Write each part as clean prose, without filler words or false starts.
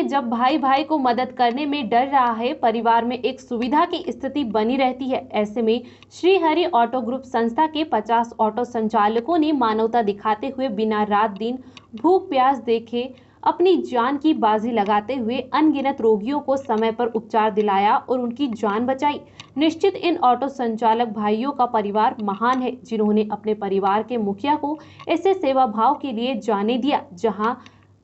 जब भाई भाई को मदद करने में डर रहा है, परिवार में एक सुविधा की स्थिति बनी रहती है। ऐसे में श्री हरि ऑटो ग्रुप संस्था के 50 ऑटो संचालकों ने मानवता दिखाते हुए बिना रात दिन भूख प्यास देखे अपनी जान की बाजी लगाते हुए अनगिनत रोगियों को समय पर उपचार दिलाया और उनकी जान बचाई। निश्चित इन ऑटो संचालक भाइयों का परिवार महान है, जिन्होंने अपने परिवार के मुखिया को ऐसे सेवा भाव के लिए जाने दिया जहां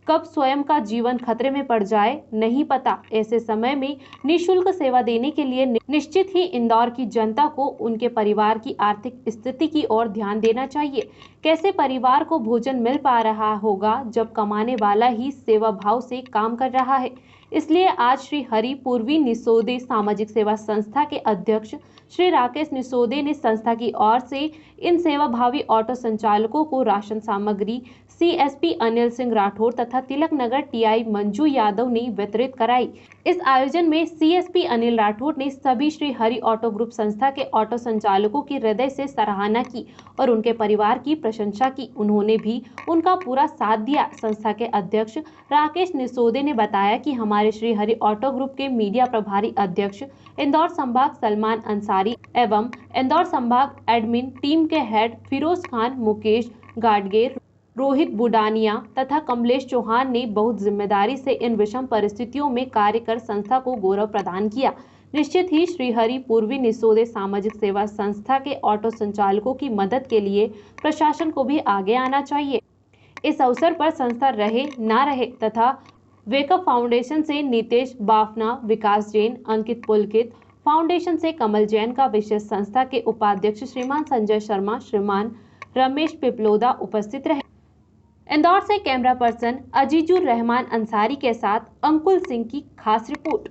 कब स्वयं का जीवन खतरे में पड़ जाए नहीं पता। ऐसे समय में निःशुल्क सेवा देने के लिए निश्चित ही इंदौर की जनता को उनके परिवार की आर्थिक स्थिति की ओर ध्यान देना चाहिए। कैसे परिवार को भोजन मिल पा रहा होगा जब कमाने वाला ही सेवा भाव से काम कर रहा है। इसलिए आज श्री हरि पूर्वी निसोदे सामाजिक सेवा संस्था के अध्यक्ष श्री राकेश निसोदे ने संस्था की ओर से इन सेवाभावी ऑटो संचालकों को राशन सामग्री सीएसपी अनिल सिंह राठौर तथा तिलक नगर टीआई मंजू यादव ने वितरित कराई। इस आयोजन में सीएसपी अनिल राठौर ने सभी श्री हरि ऑटो ग्रुप संस्था के ऑटो संचालकों की हृदय से सराहना की और उनके परिवार की प्रशंसा की। उन्होंने भी उनका पूरा साथ दिया। संस्था के अध्यक्ष राकेश निसोदे ने बताया कि हमारे श्री हरि ऑटो ग्रुप के मीडिया प्रभारी अध्यक्ष इंदौर संभाग सलमान अंसारी एवं इंदौर संभाग एडमिन टीम के हेड फिरोज खान, मुकेश गाडगेर, रोहित बुडानिया तथा कमलेश चौहान ने बहुत जिम्मेदारी से इन विषम परिस्थितियों में कार्य कर संस्था को गौरव प्रदान किया। निश्चित ही श्री हरि पूर्वी निसोदे सामाजिक सेवा संस्था के ऑटो संचालकों की मदद के लिए प्रशासन को भी आगे आना चाहिए। इस अवसर पर संस्था रहे ना रहे तथा वेकअप फाउंडेशन से नीतेश बाफना, विकास जैन, अंकित पुलकित, फाउंडेशन से कमल जैन का विशेष संस्था के उपाध्यक्ष श्रीमान संजय शर्मा, श्रीमान रमेश पिपलोदा उपस्थित रहे। इंदौर से कैमरा पर्सन अजीजुर रहमान अंसारी के साथ अंकुल सिंह की खास रिपोर्ट।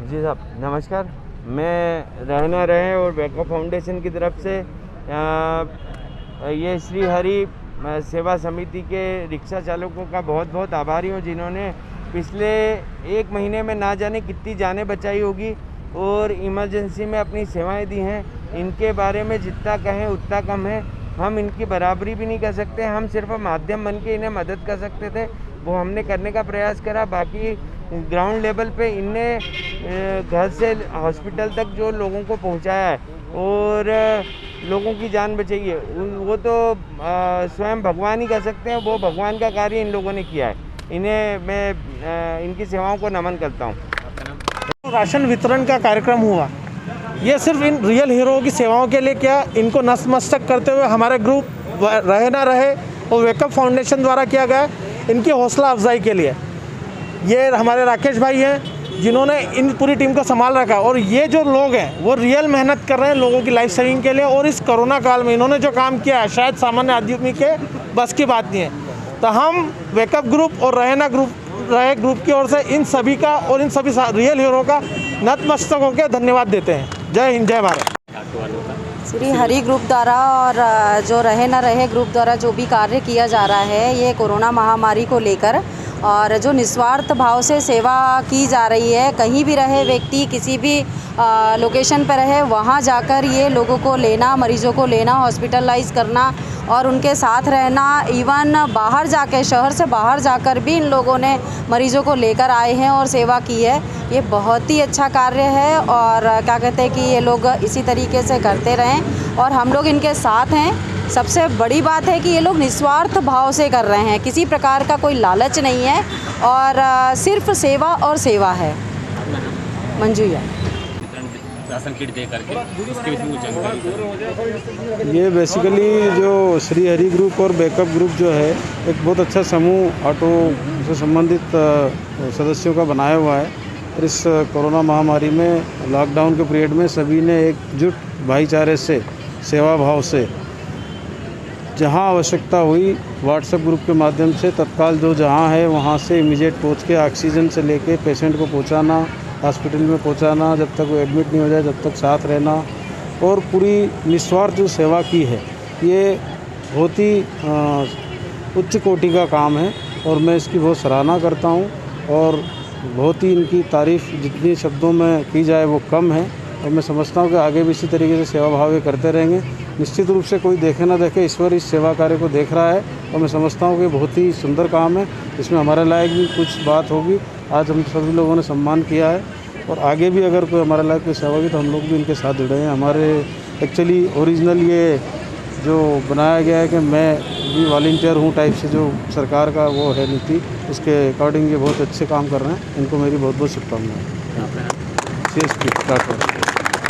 जी साहब नमस्कार, मैं रहना रहे और वेकअप फाउंडेशन की तरफ से ये श्री हरि सेवा समिति के रिक्शा चालकों का बहुत बहुत आभारी हूँ, जिन्होंने पिछले 1 महीने में ना जाने कितनी जानें बचाई होगी और इमरजेंसी में अपनी सेवाएं दी हैं। इनके बारे में जितना कहें उतना कम है। हम इनकी बराबरी भी नहीं कर सकते, हम सिर्फ माध्यम बन के इन्हें मदद कर सकते थे, वो हमने करने का प्रयास करा। बाकी ग्राउंड लेवल पे इनने घर से हॉस्पिटल तक जो लोगों को पहुंचाया है और लोगों की जान बचाई है, वो तो स्वयं भगवान ही कर सकते हैं। वो भगवान का कार्य इन लोगों ने किया है। इन्हें मैं इनकी सेवाओं को नमन करता हूँ। राशन वितरण का कार्यक्रम हुआ, ये सिर्फ इन रियल हीरो की सेवाओं के लिए क्या, इनको नतमस्तक करते हुए हमारे ग्रुप रहे ना रहे और वेकअप फाउंडेशन द्वारा किया गया इनकी हौसला अफजाई के लिए। ये हमारे राकेश भाई हैं जिन्होंने इन पूरी टीम को संभाल रखा और ये जो लोग हैं वो रियल मेहनत कर रहे हैं लोगों की लाइफ सेविंग के लिए। और इस कोरोना काल में इन्होंने जो काम किया है शायद सामान्य आदमी के बस की बात नहीं है। तो हम वेकअप ग्रुप और रहे ग्रुप की ओर से इन सभी का और इन सभी रियल हीरो का नतमस्तक होकर धन्यवाद देते हैं। जय हिंद, जय भारत। श्री हरि ग्रुप द्वारा और जो रहे न रहे ग्रुप द्वारा जो भी कार्य किया जा रहा है ये कोरोना महामारी को लेकर, और जो निस्वार्थ भाव से सेवा की जा रही है, कहीं भी रहे व्यक्ति किसी भी लोकेशन पर रहे वहाँ जाकर ये लोगों को लेना, मरीजों को लेना, हॉस्पिटलाइज करना और उनके साथ रहना। इवन बाहर जाके, शहर से बाहर जाकर भी इन लोगों ने मरीजों को लेकर आए हैं और सेवा की है। ये बहुत ही अच्छा कार्य है और क्या कहते हैं कि ये लोग इसी तरीके से करते रहें और हम लोग इनके साथ हैं। सबसे बड़ी बात है कि ये लोग निस्वार्थ भाव से कर रहे हैं, किसी प्रकार का कोई लालच नहीं है और सिर्फ सेवा और सेवा है। मंजूया राशन किट दे करके उसके विषय में जानकारी। ये बेसिकली जो श्री हरि ग्रुप और बैकअप ग्रुप जो है एक बहुत अच्छा समूह ऑटो से संबंधित सदस्यों का बनाया हुआ है। और इस कोरोना महामारी में लॉकडाउन के पीरियड में सभी ने एकजुट भाईचारे से, सेवा भाव से जहां आवश्यकता हुई व्हाट्सएप ग्रुप के माध्यम से तत्काल जो जहां है वहां से इमीडिएट पहुंच के ऑक्सीजन से लेके पेशेंट को पहुंचाना, हॉस्पिटल में पहुंचाना, जब तक वो एडमिट नहीं हो जाए तब तक साथ रहना और पूरी निस्वार्थ जो सेवा की है, ये बहुत ही उच्च कोटि का काम है और मैं इसकी बहुत सराहना करता हूं और बहुत ही इनकी तारीफ़ जितनी शब्दों में की जाए वो कम है। और मैं समझता हूं कि आगे भी इसी तरीके से सेवा भाव ये करते रहेंगे। निश्चित रूप से कोई देखे ना देखे, ईश्वर इस सेवा कार्य को देख रहा है और मैं समझता हूं कि बहुत ही सुंदर काम है। इसमें हमारे लायक भी कुछ बात होगी आज हम सभी लोगों ने सम्मान किया है और आगे भी अगर कोई हमारे लायक कोई सेवा होगी तो हम लोग भी इनके साथ जुड़े हैं। हमारे एक्चुअली ओरिजिनल ये जो बनाया गया है कि मैं भी वॉलंटियर हूँ टाइप से जो सरकार का वो है नीति, उसके अकॉर्डिंग ये बहुत अच्छे काम कर रहे हैं। इनको मेरी बहुत बहुत शुभकामनाएं। CSP राठौर।